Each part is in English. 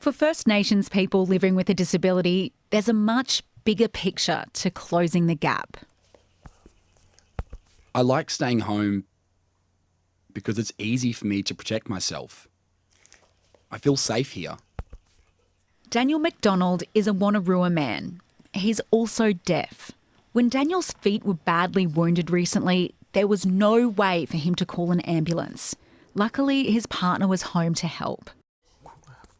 For First Nations people living with a disability, there's a much bigger picture to closing the gap. I like staying home because it's easy for me to protect myself. I feel safe here. Daniel McDonald is a Wonnarua man. He's also deaf. When Daniel's feet were badly wounded recently, there was no way for him to call an ambulance. Luckily, his partner was home to help.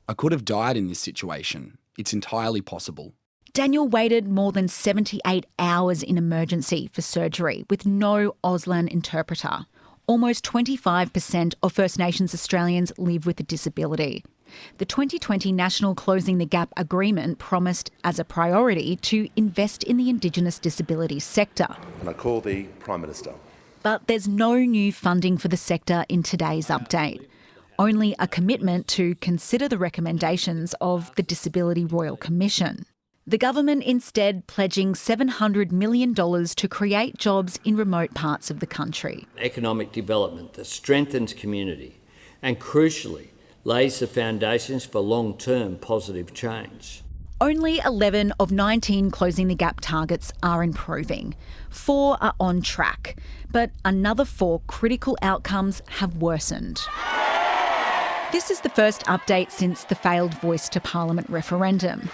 I could have died in this situation. It's entirely possible. Daniel waited more than 78 hours in emergency for surgery with no Auslan interpreter. Almost 25% of First Nations Australians live with a disability. The 2020 National Closing the Gap Agreement promised as a priority to invest in the Indigenous disability sector. And I call the Prime Minister. But there's no new funding for the sector in today's update. Only a commitment to consider the recommendations of the Disability Royal Commission. The government instead pledging $700 million to create jobs in remote parts of the country. Economic development that strengthens community and, crucially, lays the foundations for long-term positive change. Only 11 of 19 Closing the Gap targets are improving. 4 are on track, but another 4 critical outcomes have worsened. This is the first update since the failed Voice to Parliament referendum.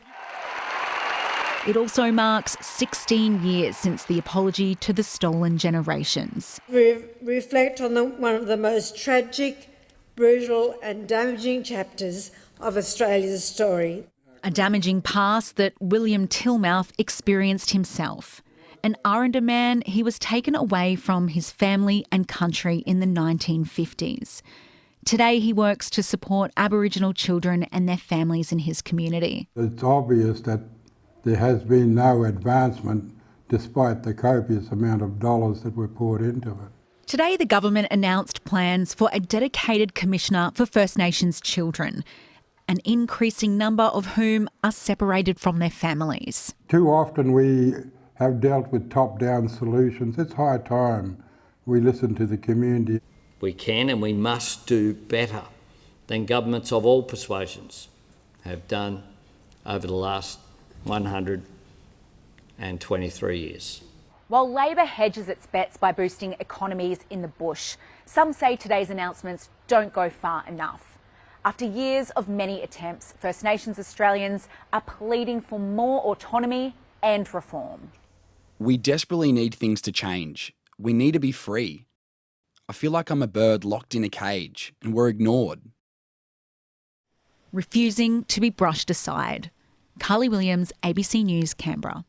It also marks 16 years since the apology to the stolen generations. We reflect on one of the most tragic, brutal and damaging chapters of Australia's story. A damaging past that William Tillmouth experienced himself. An Aranda man, he was taken away from his family and country in the 1950s. Today he works to support Aboriginal children and their families in his community. It's obvious that there has been no advancement despite the copious amount of dollars that were poured into it. Today the government announced plans for a dedicated commissioner for First Nations children, an increasing number of whom are separated from their families. Too often we have dealt with top-down solutions. It's high time we listen to the community. We can and we must do better than governments of all persuasions have done over the last 123 years. While Labor hedges its bets by boosting economies in the bush, some say today's announcements don't go far enough. After years of many attempts, First Nations Australians are pleading for more autonomy and reform. We desperately need things to change. We need to be free. I feel like I'm a bird locked in a cage and we're ignored. Refusing to be brushed aside. Carly Williams, ABC News, Canberra.